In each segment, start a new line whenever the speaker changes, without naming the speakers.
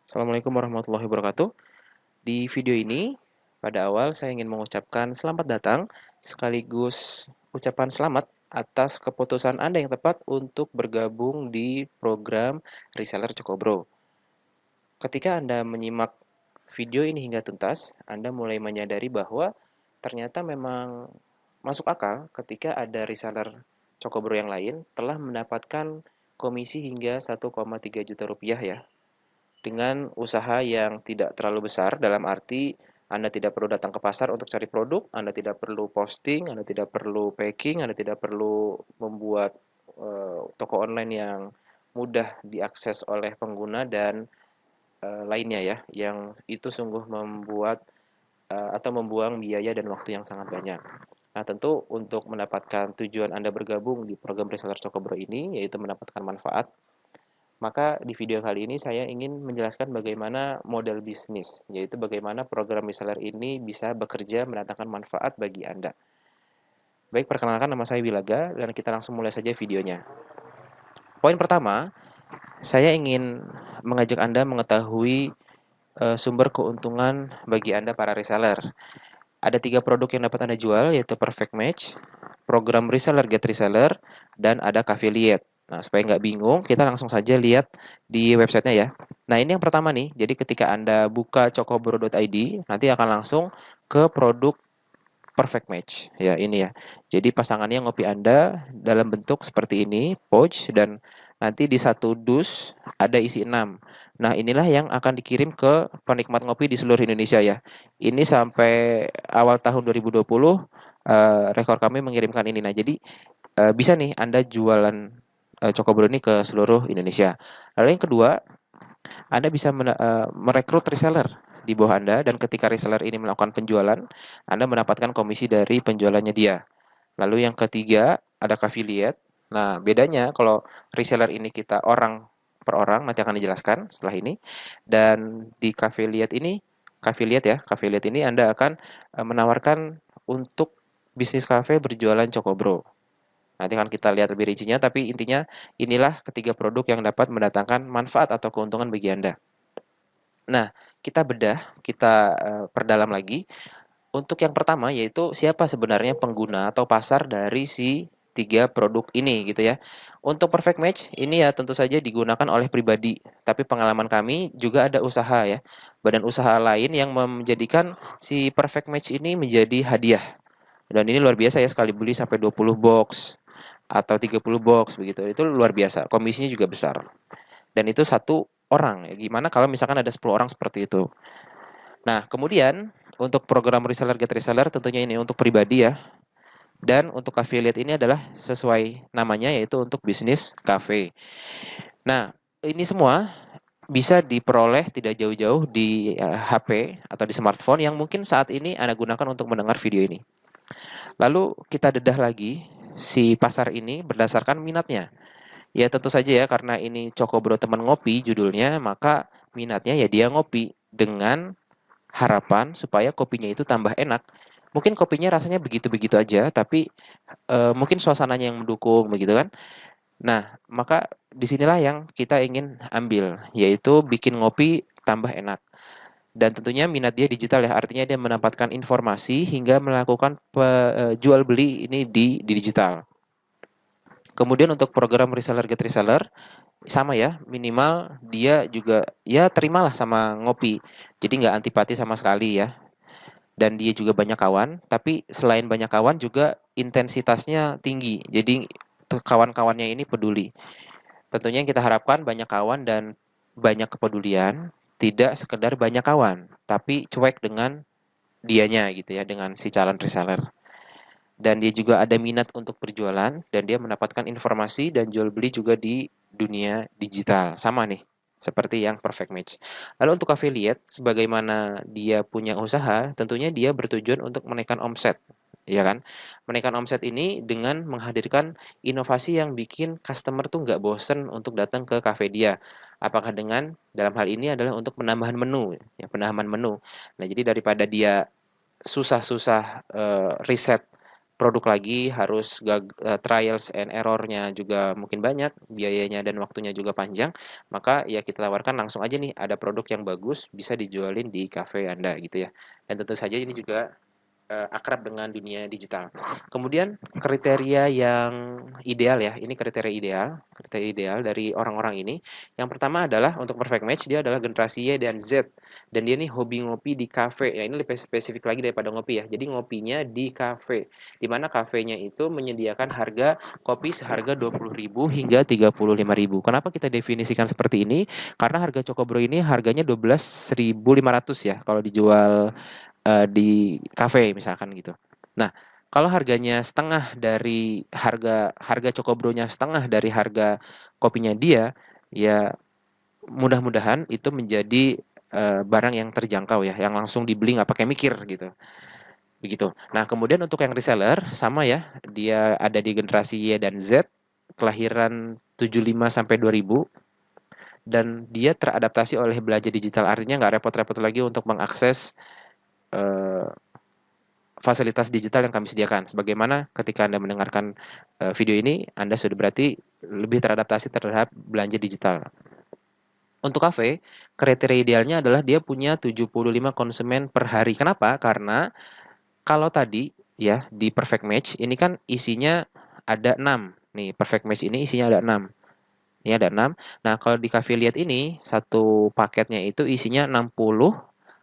Assalamualaikum warahmatullahi wabarakatuh. Di video ini, pada awal saya ingin mengucapkan selamat datang, sekaligus ucapan selamat atas keputusan Anda yang tepat untuk bergabung di program Reseller Cokobro. Ketika Anda menyimak video ini hingga tuntas, Anda mulai menyadari bahwa ternyata memang masuk akal ketika ada reseller Cokobro yang lain telah mendapatkan komisi hingga 1,3 juta rupiah ya, dengan usaha yang tidak terlalu besar, dalam arti Anda tidak perlu datang ke pasar untuk cari produk, Anda tidak perlu posting, Anda tidak perlu packing, Anda tidak perlu membuat toko online yang mudah diakses oleh pengguna dan lainnya ya, yang itu sungguh membuat atau membuang biaya dan waktu yang sangat banyak. Nah, tentu untuk mendapatkan tujuan Anda bergabung di program Reseller Cokobro ini, yaitu mendapatkan manfaat, maka di video kali ini saya ingin menjelaskan bagaimana model bisnis, yaitu bagaimana program reseller ini bisa bekerja mendatangkan manfaat bagi Anda. Baik, perkenalkan nama saya Wilaga dan kita langsung mulai saja videonya. Poin pertama, saya ingin mengajak Anda mengetahui sumber keuntungan bagi Anda para reseller. Ada 3 produk yang dapat Anda jual, yaitu Perfect Match, program reseller Get Reseller, dan ada Affiliate. Nah, supaya nggak bingung, kita langsung saja lihat di websitenya ya. Nah, ini yang pertama nih. Jadi ketika Anda buka cokobro.id, nanti akan langsung ke produk Perfect Match. Ya, ini ya. Jadi pasangannya ngopi Anda dalam bentuk seperti ini, pouch, dan nanti di satu dus ada isi 6. Nah, inilah yang akan dikirim ke penikmat ngopi di seluruh Indonesia ya. Ini sampai awal tahun 2020, rekor kami mengirimkan ini. Nah, jadi bisa nih Anda jualan Cokobro ini ke seluruh Indonesia. Lalu yang kedua, Anda bisa merekrut reseller di bawah Anda, dan ketika reseller ini melakukan penjualan, Anda mendapatkan komisi dari penjualannya dia. Lalu yang ketiga, ada affiliate. Nah, bedanya kalau reseller ini kita orang per orang, nanti akan dijelaskan setelah ini. Dan di affiliate ini Anda akan menawarkan untuk bisnis cafe berjualan Cokobro. Nanti akan kita lihat lebih rincinya, tapi intinya inilah ketiga produk yang dapat mendatangkan manfaat atau keuntungan bagi Anda. Nah, kita perdalam lagi. Untuk yang pertama, yaitu siapa sebenarnya pengguna atau pasar dari si 3 produk ini gitu ya. Untuk Perfect Match ini ya tentu saja digunakan oleh pribadi, tapi pengalaman kami juga ada usaha ya, badan usaha lain yang menjadikan si Perfect Match ini menjadi hadiah. Dan ini luar biasa ya, sekali beli sampai 20 box atau 30 box begitu. Itu luar biasa, komisinya juga besar. Dan itu satu orang ya. Gimana kalau misalkan ada 10 orang seperti itu? Nah, kemudian untuk program reseller get reseller tentunya ini untuk pribadi ya. Dan untuk affiliate ini adalah sesuai namanya, yaitu untuk bisnis cafe. Nah, ini semua bisa diperoleh tidak jauh-jauh di HP atau di smartphone yang mungkin saat ini Anda gunakan untuk mendengar video ini. Lalu kita dedah lagi si pasar ini berdasarkan minatnya. Ya tentu saja ya, karena ini Cokobro Teman Ngopi judulnya, maka minatnya ya dia ngopi dengan harapan supaya kopinya itu tambah enak. Mungkin kopinya rasanya begitu-begitu aja, tapi mungkin suasananya yang mendukung begitu kan. Nah, maka disinilah yang kita ingin ambil, yaitu bikin ngopi tambah enak. Dan tentunya minat dia digital ya, artinya dia mendapatkan informasi hingga melakukan jual beli ini di digital. Kemudian untuk program reseller get reseller, sama ya, minimal dia juga ya terimalah sama ngopi. Jadi nggak antipati sama sekali ya. Dan dia juga banyak kawan, tapi selain banyak kawan juga intensitasnya tinggi. Jadi kawan-kawannya ini peduli. Tentunya yang kita harapkan banyak kawan dan banyak kepedulian, tidak sekedar banyak kawan, tapi cuek dengan dianya gitu ya, dengan si calon reseller. Dan dia juga ada minat untuk berjualan dan dia mendapatkan informasi dan jual beli juga di dunia digital. Sama nih, seperti yang Perfect Match. Lalu untuk affiliate, sebagaimana dia punya usaha, tentunya dia bertujuan untuk menaikkan omset, ya kan? Menaikkan omset ini dengan menghadirkan inovasi yang bikin customer tuh nggak bosen untuk datang ke cafe dia. Apakah dengan dalam hal ini adalah untuk penambahan menu, ya penambahan menu. Nah, jadi daripada dia susah-susah riset produk lagi, harus trials and error-nya juga mungkin banyak, biayanya dan waktunya juga panjang, maka ya kita tawarkan langsung aja nih, ada produk yang bagus bisa dijualin di cafe Anda gitu ya. Dan tentu saja ini juga akrab dengan dunia digital. Kemudian kriteria yang ideal ya, ini kriteria ideal dari orang-orang ini. Yang pertama adalah untuk perfect match dia adalah generasi Y dan Z, dan dia nih hobi ngopi di kafe. Ya ini lebih spesifik lagi daripada ngopi ya. Jadi ngopinya di kafe, di mana kafenya itu menyediakan harga kopi seharga 20.000 hingga 35.000. Kenapa kita definisikan seperti ini? Karena harga Cokobro ini harganya 12.500 ya kalau dijual di kafe misalkan gitu. Nah, kalau harganya setengah dari harga harga Cokobronya setengah dari harga kopinya dia, ya mudah-mudahan itu menjadi barang yang terjangkau ya, yang langsung dibeli nggak pakai mikir gitu. Begitu. Nah, kemudian untuk yang reseller sama ya, dia ada di generasi Y dan Z, kelahiran 75 sampai 2000, dan dia teradaptasi oleh belanja digital, artinya nggak repot-repot lagi untuk mengakses eh, fasilitas digital yang kami sediakan. Sebagaimana ketika Anda mendengarkan video ini, Anda sudah berarti lebih teradaptasi terhadap belanja digital. Untuk kafe, kriteria idealnya adalah dia punya 75 konsumen per hari. Kenapa? Karena kalau tadi ya di Perfect Match ini kan isinya ada 6. Nih, Perfect Match ini isinya ada 6. Ini ada 6. Nah, kalau di Cafe Lihat ini satu paketnya itu isinya 60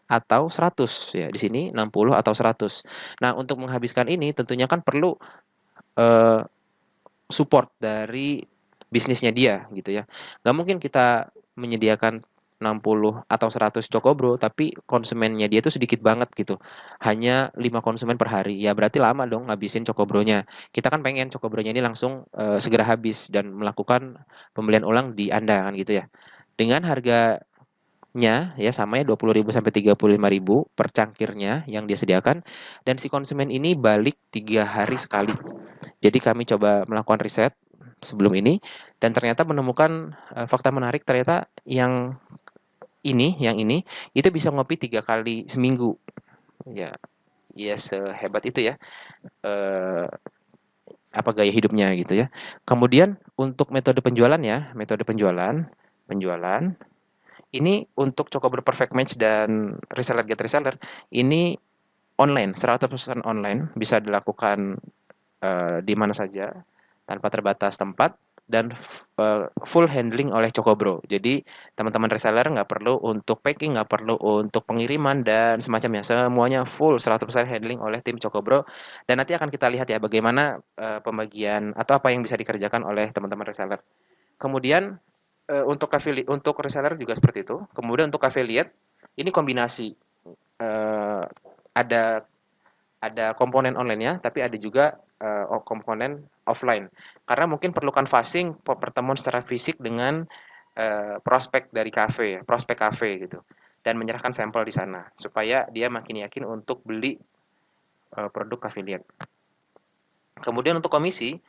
atau 100 ya. Di sini 60 atau 100. Nah, untuk menghabiskan ini tentunya kan perlu eh, support dari bisnisnya dia gitu ya. Nggak mungkin kita menyediakan 60 atau 100 Cokobro tapi konsumennya dia itu sedikit banget gitu. Hanya 5 konsumen per hari. Ya berarti lama dong ngabisin Cokobronya. Kita kan pengen Cokobronya ini langsung segera habis dan melakukan pembelian ulang di Anda kan gitu ya. Dengan harganya ya sama ya 20.000 sampai 35.000 per cangkirnya yang dia sediakan, dan si konsumen ini balik 3 hari sekali. Jadi kami coba melakukan riset sebelum ini dan ternyata menemukan fakta menarik. Ternyata yang ini itu bisa ngopi 3 kali seminggu. Ya, ya sehebat itu ya eh, apa gaya hidupnya gitu ya. Kemudian untuk metode penjualan ya, metode penjualan ini untuk Cokobro Perfect Match dan reseller get reseller ini online, 100% online, bisa dilakukan di mana saja tanpa terbatas tempat dan full handling oleh Cokobro. Jadi teman-teman reseller nggak perlu untuk packing, nggak perlu untuk pengiriman dan semacamnya. Semuanya full 100% handling oleh tim Cokobro. Dan nanti akan kita lihat ya bagaimana pembagian atau apa yang bisa dikerjakan oleh teman-teman reseller. Kemudian untuk reseller juga seperti itu. Kemudian untuk affiliate ini kombinasi eh, ada komponen online-nya, tapi ada juga komponen offline. Karena mungkin perlu canvassing, pertemuan secara fisik dengan prospek dari kafe, prospek kafe gitu, dan menyerahkan sampel di sana supaya dia makin yakin untuk beli produk affiliate. Kemudian untuk komisi,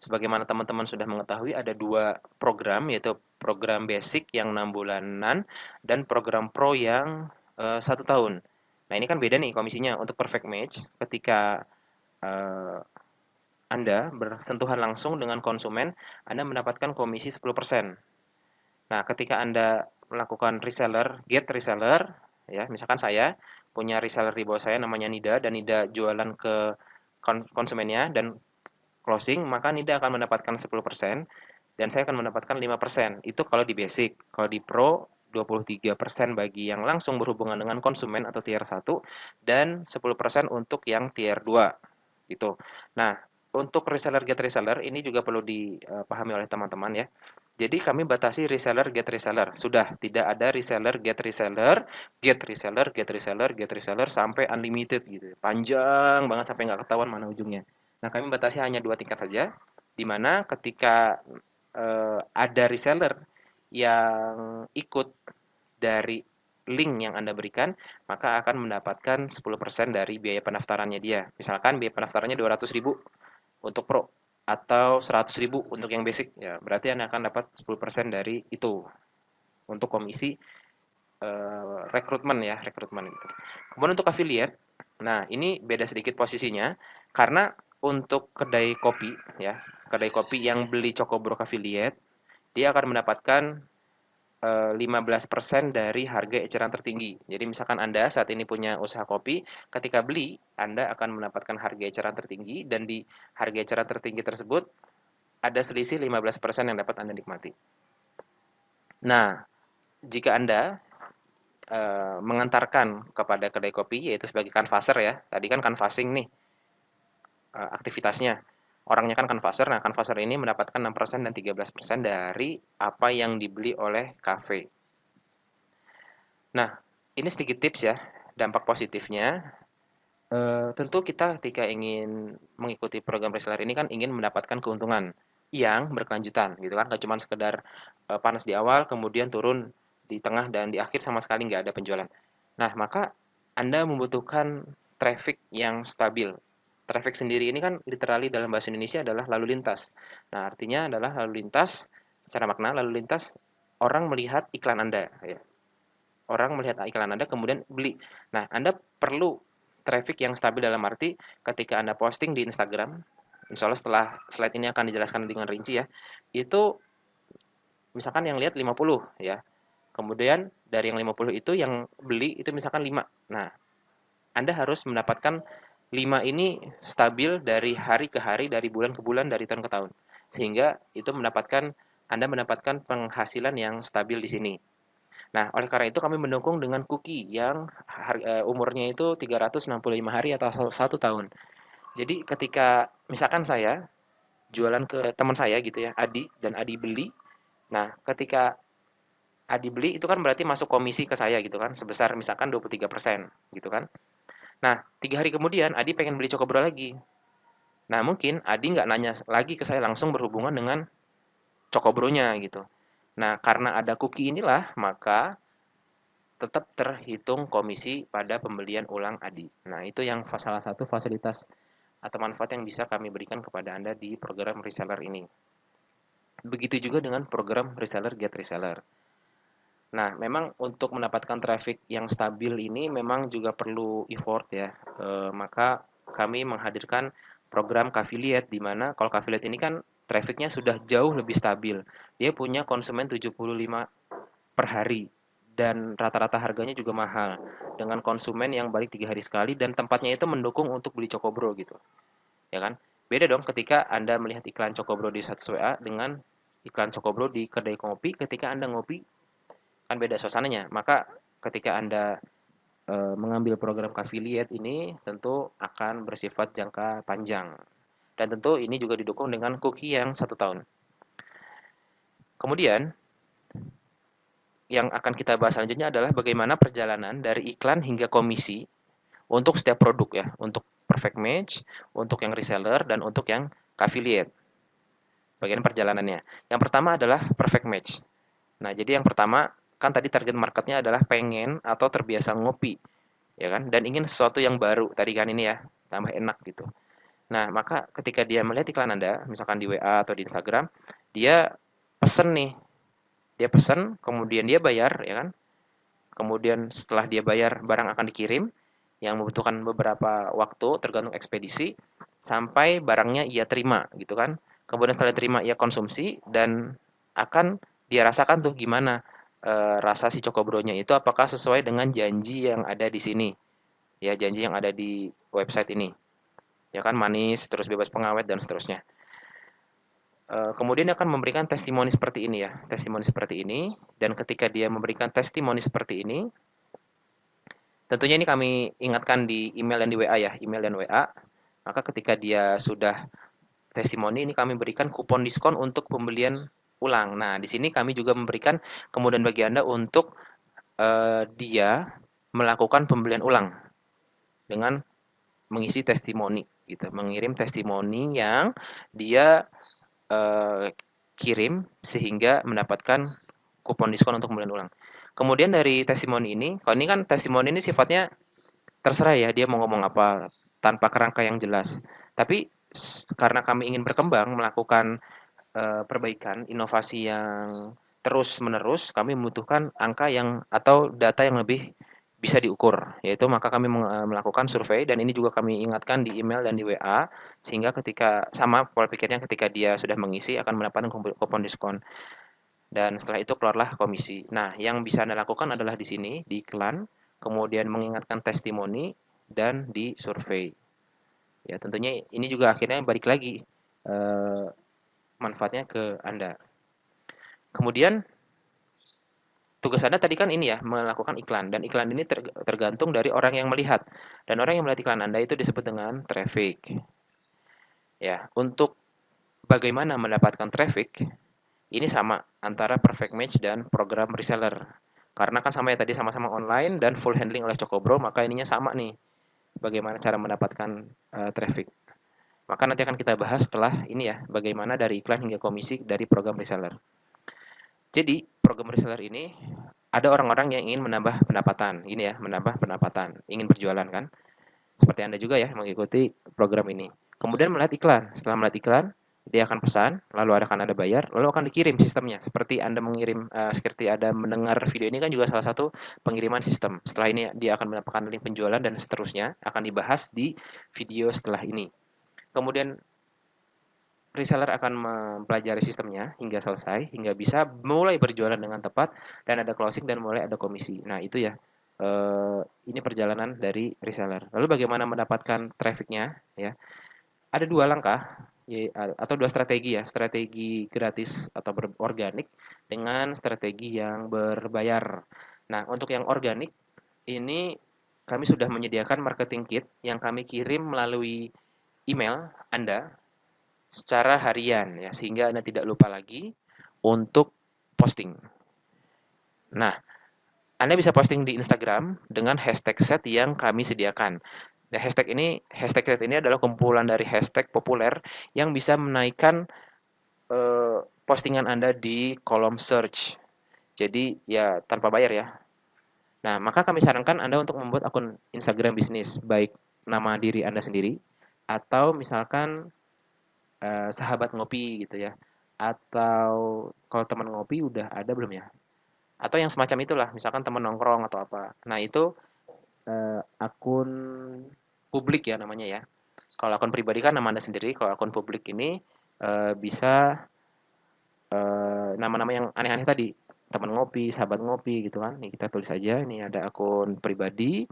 sebagaimana teman-teman sudah mengetahui ada 2 program, yaitu program basic yang 6 bulanan dan program pro yang 1 tahun. Nah ini kan beda nih komisinya. Untuk perfect match, ketika eh, Anda bersentuhan langsung dengan konsumen, Anda mendapatkan komisi 10%. Nah, ketika Anda melakukan reseller, get reseller, ya, misalkan saya punya reseller di bawah saya namanya Nida, dan Nida jualan ke konsumennya dan closing, maka Nida akan mendapatkan 10% dan saya akan mendapatkan 5%. Itu kalau di basic. Kalau di pro, 23% bagi yang langsung berhubungan dengan konsumen atau tier 1 dan 10% untuk yang tier 2 gitu. Nah, untuk reseller get reseller ini juga perlu dipahami oleh teman-teman ya. Jadi kami batasi reseller get reseller. Sudah tidak ada reseller get reseller, get reseller, get reseller, get reseller sampai unlimited gitu. Panjang banget sampai nggak ketahuan mana ujungnya. Nah, kami batasi hanya 2 tingkat saja, di mana ketika ada reseller yang ikut dari link yang Anda berikan, maka akan mendapatkan 10% dari biaya pendaftarannya dia. Misalkan biaya pendaftarannya 200.000 untuk pro atau 100.000 untuk yang basic, ya berarti Anda akan dapat 10% dari itu untuk komisi rekrutmen ya, rekrutmen gitu. Kemudian untuk affiliate, nah ini beda sedikit posisinya karena untuk kedai kopi ya, kedai kopi yang beli Cokobro Affiliate, dia akan mendapatkan 15% dari harga eceran tertinggi. Jadi misalkan Anda saat ini punya usaha kopi, ketika beli Anda akan mendapatkan harga eceran tertinggi dan di harga eceran tertinggi tersebut ada selisih 15% yang dapat Anda nikmati. Nah, jika Anda mengantarkan kepada kedai kopi yaitu sebagai canvasser ya. Tadi kan canvassing nih aktivitasnya. Orangnya kan canvasser. Nah, canvasser ini mendapatkan 6% dan 13% dari apa yang dibeli oleh kafe. Nah, ini sedikit tips ya, dampak positifnya. Tentu kita ketika ingin mengikuti program reseller ini kan ingin mendapatkan keuntungan yang berkelanjutan gitu kan, nggak cuma sekedar panas di awal kemudian turun di tengah dan di akhir sama sekali nggak ada penjualan. Nah, maka Anda membutuhkan traffic yang stabil. Traffic sendiri ini kan literally dalam bahasa Indonesia adalah lalu lintas. Nah, artinya adalah lalu lintas, secara makna lalu lintas orang melihat iklan Anda ya. Orang melihat iklan Anda kemudian beli. Nah, Anda perlu traffic yang stabil dalam arti ketika Anda posting di Instagram, insya Allah setelah slide ini akan dijelaskan dengan rinci ya, itu misalkan yang lihat 50 ya, kemudian dari yang 50 itu yang beli itu misalkan 5. Nah, Anda harus mendapatkan 5 ini stabil dari hari ke hari, dari bulan ke bulan, dari tahun ke tahun. Sehingga itu Anda mendapatkan penghasilan yang stabil di sini. Nah, oleh karena itu kami mendukung dengan cookie yang umurnya itu 365 hari atau 1 tahun. Jadi ketika misalkan saya jualan ke teman saya gitu ya, Adi, dan Adi beli. Nah, ketika Adi beli itu kan berarti masuk komisi ke saya gitu kan, sebesar misalkan 23% gitu kan. Nah, 3 hari kemudian Adi pengen beli Cokobro lagi. Nah, mungkin Adi nggak nanya lagi ke saya langsung berhubungan dengan Cokobronya gitu. Nah, karena ada cookie inilah, maka tetap terhitung komisi pada pembelian ulang Adi. Nah, itu yang salah satu fasilitas atau manfaat yang bisa kami berikan kepada Anda di program reseller ini. Begitu juga dengan program reseller get reseller. Nah, memang untuk mendapatkan traffic yang stabil ini memang juga perlu effort ya. Maka kami menghadirkan program Kafiliat di mana kalau Kafiliat ini kan trafficnya sudah jauh lebih stabil. Dia punya konsumen 75 per hari dan rata-rata harganya juga mahal dengan konsumen yang balik 3 hari sekali dan tempatnya itu mendukung untuk beli Cokobro gitu ya kan. Beda dong ketika Anda melihat iklan Cokobro di status WA dengan iklan Cokobro di kedai kopi ketika Anda ngopi, kan beda suasananya. Maka ketika Anda mengambil program affiliate ini tentu akan bersifat jangka panjang dan tentu ini juga didukung dengan cookie yang 1 tahun. Kemudian yang akan kita bahas selanjutnya adalah bagaimana perjalanan dari iklan hingga komisi untuk setiap produk ya, untuk perfect match, untuk yang reseller, dan untuk yang affiliate. Bagian perjalanannya. Yang pertama adalah perfect match. Nah, jadi yang pertama kan tadi target marketnya adalah pengen atau terbiasa ngopi, ya kan, dan ingin sesuatu yang baru. Tadi kan ini ya, tambah enak gitu. Nah, maka ketika dia melihat iklan Anda, misalkan di WA atau di Instagram, dia pesen nih, dia pesen, kemudian dia bayar, ya kan, kemudian setelah dia bayar barang akan dikirim yang membutuhkan beberapa waktu tergantung ekspedisi sampai barangnya ia terima gitu kan. Kemudian setelah diterima ia konsumsi dan akan dia rasakan tuh gimana rasa si Cokobronya itu apakah sesuai dengan janji yang ada di sini. Ya, janji yang ada di website ini. Ya kan manis, terus bebas pengawet dan seterusnya. Kemudian dia akan memberikan testimoni seperti ini ya, testimoni seperti ini dan ketika dia memberikan testimoni seperti ini tentunya ini kami ingatkan di email dan di WA ya, email dan WA. Maka ketika dia sudah testimoni ini kami berikan kupon diskon untuk pembelian ulang. Nah, di sini kami juga memberikan kemudahan bagi Anda untuk dia melakukan pembelian ulang dengan mengisi testimoni gitu, mengirim testimoni yang dia eh, kirim sehingga mendapatkan kupon diskon untuk pembelian ulang. Kemudian dari testimoni ini, kalau ini kan testimoni ini sifatnya terserah ya dia mau ngomong apa tanpa kerangka yang jelas. Tapi karena kami ingin berkembang melakukan perbaikan, inovasi yang terus-menerus, kami membutuhkan angka yang atau data yang lebih bisa diukur, yaitu maka kami melakukan survei dan ini juga kami ingatkan di email dan di WA sehingga ketika sama pola pikirnya ketika dia sudah mengisi akan mendapatkan kupon diskon dan setelah itu keluarlah komisi. Nah, yang bisa Anda lakukan adalah di sini di iklan, kemudian mengingatkan testimoni dan di survei. Ya, tentunya ini juga akhirnya balik lagi eh, manfaatnya ke Anda. Kemudian tugas Anda tadi kan ini ya, melakukan iklan dan iklan ini tergantung dari orang yang melihat. Dan orang yang melihat iklan Anda itu disebut dengan traffic. Ya, untuk bagaimana mendapatkan traffic, ini sama antara perfect match dan program reseller. Karena kan sama ya tadi sama-sama online dan full handling oleh Cokobro, maka ininya sama nih. Bagaimana cara mendapatkan traffic. Maka nanti akan kita bahas setelah ini ya, bagaimana dari iklan hingga komisi dari program reseller. Jadi, program reseller ini ada orang-orang yang ingin menambah pendapatan. Ini ya, menambah pendapatan, ingin berjualan kan. Seperti Anda juga ya mengikuti program ini. Kemudian melihat iklan. Setelah melihat iklan, dia akan pesan, lalu akan ada bayar, lalu akan dikirim sistemnya. Seperti Anda mengirim, seperti Anda mendengar video ini kan juga salah satu pengiriman sistem. Setelah ini dia akan mendapatkan link penjualan dan seterusnya akan dibahas di video setelah ini. Kemudian reseller akan mempelajari sistemnya hingga selesai, hingga bisa mulai berjualan dengan tepat, dan ada closing dan mulai ada komisi. Nah, itu ya, ini perjalanan dari reseller. Lalu bagaimana mendapatkan trafficnya? Ya, ada dua langkah, atau dua strategi ya, strategi gratis atau organik dengan strategi yang berbayar. Nah, untuk yang organik, ini kami sudah menyediakan marketing kit yang kami kirim melalui email Anda secara harian ya sehingga Anda tidak lupa lagi untuk posting. Nah, Anda bisa posting di Instagram dengan hashtag set yang kami sediakan. Nah, hashtag set ini adalah kumpulan dari hashtag populer yang bisa menaikkan postingan Anda di kolom search. Jadi ya tanpa bayar ya. Nah, maka kami sarankan Anda untuk membuat akun Instagram bisnis, baik nama diri Anda sendiri atau misalkan sahabat ngopi gitu ya. Atau kalau teman ngopi udah ada belum ya? Atau yang semacam itulah, misalkan teman nongkrong atau apa. Nah, itu akun publik ya namanya ya. Kalau akun pribadi kan nama Anda sendiri, kalau akun publik ini bisa nama-nama yang aneh-aneh tadi. Teman ngopi, sahabat ngopi gitu kan. Nih kita tulis aja, ini ada akun pribadi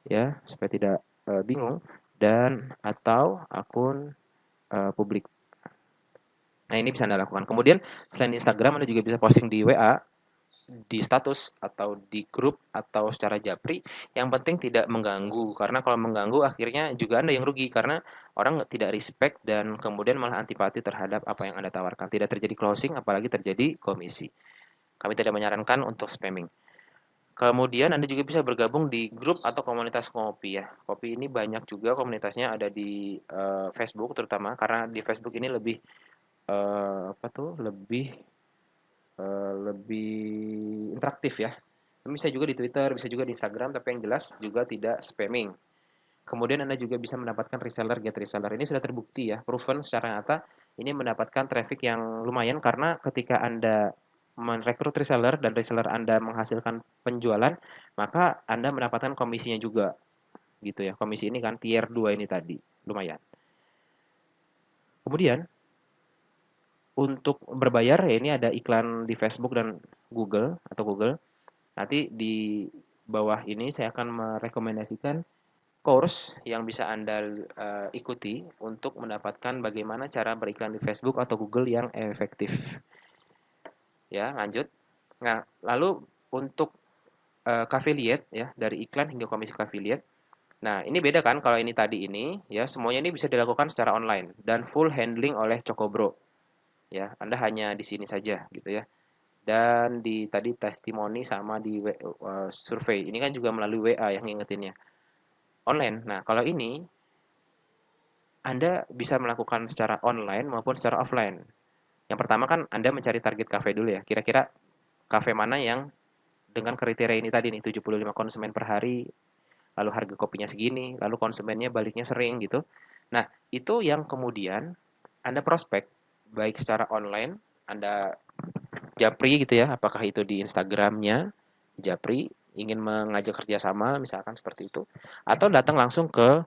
ya, supaya tidak bingung dan atau akun publik. Nah, ini bisa Anda lakukan. Kemudian selain di Instagram, Anda juga bisa posting di WA, di status atau di grup atau secara japri. Yang penting tidak mengganggu, karena kalau mengganggu akhirnya juga Anda yang rugi karena orang tidak respect dan kemudian malah antipati terhadap apa yang Anda tawarkan. Tidak terjadi closing, apalagi terjadi komisi. Kami tidak menyarankan untuk spamming. Kemudian Anda juga bisa bergabung di grup atau komunitas kopi ya. Kopi ini banyak juga komunitasnya ada di Facebook terutama karena di Facebook ini lebih apa tuh lebih interaktif ya. Bisa juga di Twitter, bisa juga di Instagram, tapi yang jelas juga tidak spamming. Kemudian Anda juga bisa mendapatkan reseller, get reseller. Ini sudah terbukti ya, proven secara nyata ini mendapatkan traffic yang lumayan karena ketika Anda merekrut reseller dan reseller Anda menghasilkan penjualan, maka Anda mendapatkan komisinya juga gitu ya. Komisi ini kan tier 2 ini tadi, lumayan. Kemudian untuk berbayar ya ini ada iklan di Facebook dan Google atau Google. Nanti di bawah ini saya akan merekomendasikan course yang bisa Anda ikuti untuk mendapatkan bagaimana cara beriklan di Facebook atau Google yang efektif. Ya, lanjut. Nah, lalu untuk affiliate ya, dari iklan hingga komisi affiliate. Nah, ini beda kan kalau ini tadi ini ya, semuanya ini bisa dilakukan secara online dan full handling oleh Cokobro. Ya, Anda hanya di sini saja gitu ya. Dan di tadi testimoni sama di survei. Ini kan juga melalui WA yang ngingetinnya. Online. Nah, kalau ini Anda bisa melakukan secara online maupun secara offline. Yang pertama kan Anda mencari target kafe dulu ya. Kira-kira kafe mana yang dengan kriteria ini tadi nih 75 konsumen per hari, lalu harga kopinya segini, lalu konsumennya baliknya sering gitu. Nah, itu yang kemudian Anda prospek baik secara online, Anda japri gitu ya, apakah itu di Instagramnya, japri, ingin mengajak kerjasama, misalkan seperti itu, atau datang langsung ke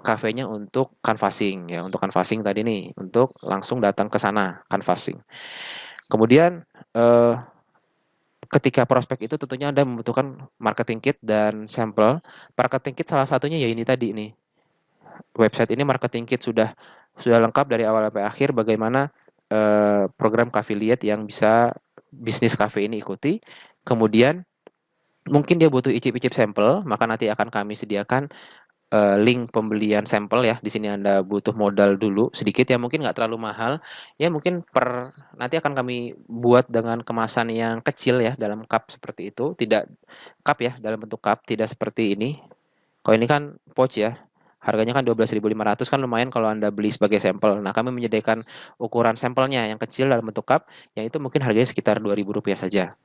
kafenya untuk canvassing ya, untuk canvassing tadi nih, untuk langsung datang ke sana canvassing. Kemudian ketika prospek itu tentunya Anda membutuhkan marketing kit dan sampel. Marketing kit salah satunya ya ini tadi nih. Website ini marketing kit sudah lengkap dari awal sampai akhir bagaimana program affiliate yang bisa bisnis cafe ini ikuti. Kemudian mungkin dia butuh icip-icip sampel, maka nanti akan kami sediakan link pembelian sampel ya. Di sini Anda butuh modal dulu sedikit ya, mungkin nggak terlalu mahal. Ya mungkin nanti akan kami buat dengan kemasan yang kecil ya, dalam cup seperti itu. Tidak cup ya, dalam bentuk cup, tidak seperti ini. Kalau ini kan pouch ya. Harganya kan 12.500 kan lumayan kalau Anda beli sebagai sampel. Nah, kami menyediakan ukuran sampelnya yang kecil dalam bentuk cup, yang itu mungkin harganya sekitar Rp2.000 saja.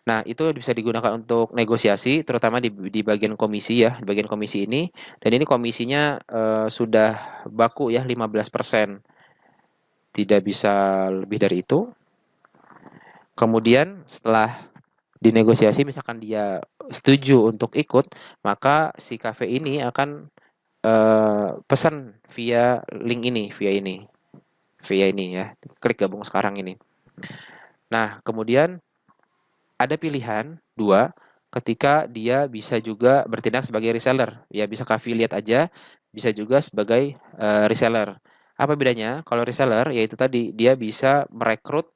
Nah, itu bisa digunakan untuk negosiasi, terutama di bagian komisi ya, di bagian komisi ini. Dan ini komisinya sudah baku ya, 15%. Tidak bisa lebih dari itu. Kemudian setelah dinegosiasi, misalkan dia setuju untuk ikut, maka si cafe ini akan pesan via ini ya. Klik gabung sekarang ini. Nah, kemudian ada pilihan dua ketika dia bisa juga bertindak sebagai reseller. Ya bisa ke affiliate aja, bisa juga sebagai reseller. Apa bedanya? Kalau reseller yaitu tadi dia bisa merekrut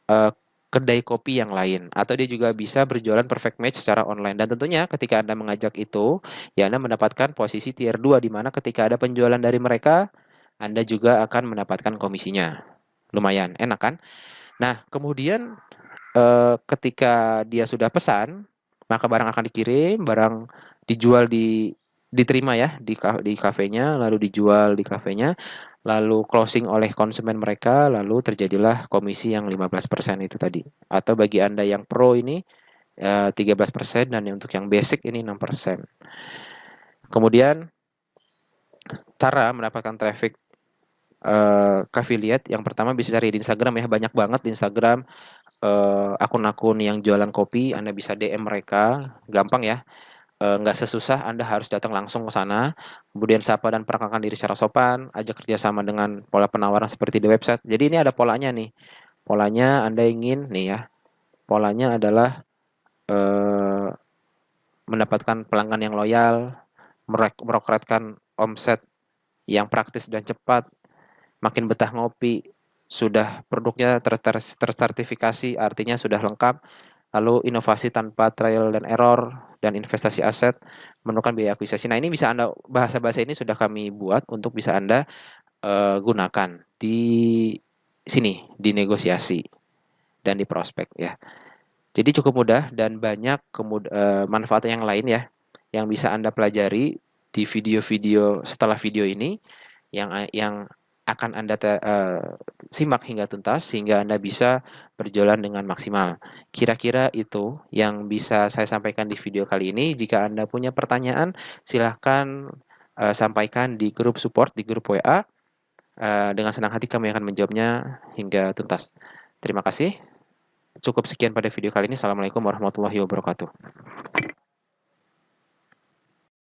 uh, kedai kopi yang lain atau dia juga bisa berjualan perfect match secara online. Dan tentunya ketika Anda mengajak itu, ya Anda mendapatkan posisi tier 2 di mana ketika ada penjualan dari mereka, Anda juga akan mendapatkan komisinya. Lumayan, enak kan? Nah, kemudian ketika dia sudah pesan, maka barang akan dikirim, barang dijual diterima ya di kafenya, lalu dijual di kafenya, lalu closing oleh konsumen mereka, lalu terjadilah komisi yang 15% itu tadi. Atau bagi Anda yang pro ini 13% dan untuk yang basic ini 6%. Kemudian cara mendapatkan traffic affiliate yang pertama bisa cari di Instagram ya, banyak banget di Instagram akun-akun yang jualan kopi, Anda bisa DM mereka, gampang ya. Nggak sesusah Anda harus datang langsung ke sana, kemudian sapa dan perkenalkan diri secara sopan, ajak kerjasama dengan pola penawaran seperti di website. Jadi ini ada polanya nih. Polanya Anda ingin nih ya, polanya adalah eh, mendapatkan pelanggan yang loyal, meroket omset yang praktis dan cepat, makin betah ngopi, sudah produknya tersertifikasi, artinya sudah lengkap, lalu inovasi tanpa trial dan error, dan investasi aset, memerlukan biaya akuisisi. Nah, ini bisa Anda, bahasa-bahasa ini sudah kami buat untuk bisa Anda gunakan di sini, di negosiasi dan di prospek ya. Jadi cukup mudah dan banyak manfaat yang lain ya, yang bisa Anda pelajari di video-video setelah video ini, yang akan Anda simak hingga tuntas sehingga Anda bisa berjualan dengan maksimal. Kira-kira itu yang bisa saya sampaikan di video kali ini. Jika Anda punya pertanyaan, silahkan sampaikan di grup support, di grup WA. Dengan senang hati kami akan menjawabnya hingga tuntas. Terima kasih. Cukup sekian pada video kali ini. Assalamualaikum warahmatullahi wabarakatuh.